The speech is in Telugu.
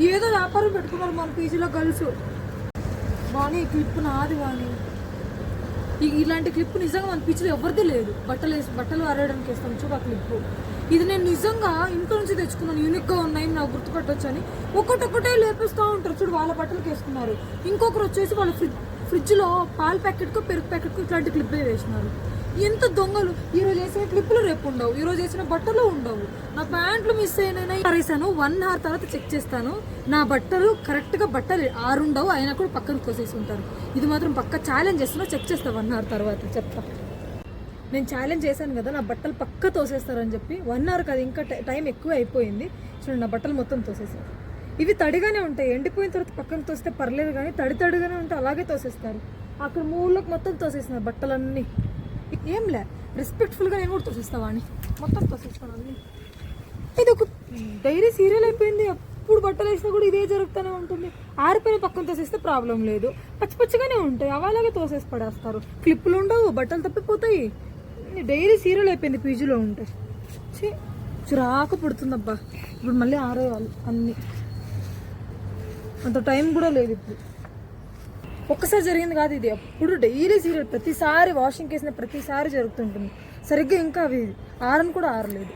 ఏదో వ్యాపారం పెట్టుకున్నారు మన పీజీలో గర్ల్స్. వాణి క్లిప్ నాది వాణి. ఇలాంటి క్లిప్ నిజంగా మన పీజీలో ఎవరిది లేదు. బట్టలు ఆరేయడానికి వేస్తాం చూడు ఆ క్లిప్. ఇది నేను నిజంగా ఇంట్లో నుంచి తెచ్చుకున్నాను. యూనిక్గా ఉన్నాయి నాకు గుర్తుపట్టొచ్చు అని. ఒక్కటొక్కటే లేపేస్తూ ఉంటారు చూడు. వాళ్ళ బట్టలకు వేసుకున్నారు. ఇంకొకరు వచ్చేసి వాళ్ళ ఫ్రిడ్జ్లో పాల ప్యాకెట్కు పెరుగు ప్యాకెట్కు ఇట్లాంటి క్లిప్లే వేసినారు. ఎంత దొంగలు. ఈరోజు వేసిన క్లిప్పులు రేపు ఉండవు, ఈరోజు వేసిన బట్టలు ఉండవు. నా ప్యాంట్లు మిస్ అయినా పరేసాను. 1 hour తర్వాత చెక్ చేస్తాను. నా బట్టలు కరెక్ట్గా బట్టలు 6 ఉండవు, అయినా కూడా పక్కన కోసేసి ఉంటారు. ఇది మాత్రం పక్క ఛాలెంజ్ చేస్తున్నా. చెక్ చేస్తా 1 hour తర్వాత చెప్తా. నేను ఛాలెంజ్ చేశాను కదా నా బట్టలు పక్క తోసేస్తారని చెప్పి. 1 hour కాదు, ఇంకా టైం ఎక్కువ అయిపోయింది. చూడండి నా బట్టలు మొత్తం తోసేసారు. ఇవి తడిగానే ఉంటాయి, ఎండిపోయిన తర్వాత పక్కన తోస్తే పర్లేదు, కానీ తడిగానే ఉంటే అలాగే తోసేస్తారు. అక్కడ మూలకు మొత్తం తోసేసినారు బట్టలన్నీ. ఏంలే రెస్పెక్ట్ఫుల్గా నేను కూడా తోసేస్తావా అని మొత్తం తోసేస్తాను అన్ని. ఇది ఒక డైరీ సీరియల్ అయిపోయింది. ఎప్పుడు బట్టలు వేసినా కూడా ఇదే జరుగుతూనే ఉంటుంది. ఆరిపోయిన పక్కన తోసేస్తే ప్రాబ్లం లేదు, పచ్చిగానే ఉంటాయి, అలాగే తోసేసి పడేస్తారు. క్లిప్పులు ఉండవు, బట్టలు తప్పిపోతాయి. డైరీ సీరియల్ అయిపోయింది పీజీలో ఉంటే. చిరాకు పుడుతుందబ్బా. ఇప్పుడు మళ్ళీ ఆరేయాలి అన్నీ. అంత టైం కూడా లేదు ఇప్పుడు. ఒక్కసారి జరిగింది కాదు ఇది, ఎప్పుడు డైలీ సీరియల్. ప్రతిసారి వాషింగ్ కేసిన ప్రతిసారి జరుగుతుంటుంది. సరిగ్గా ఇంకా అవి ఆరని కూడా ఆరలేదు.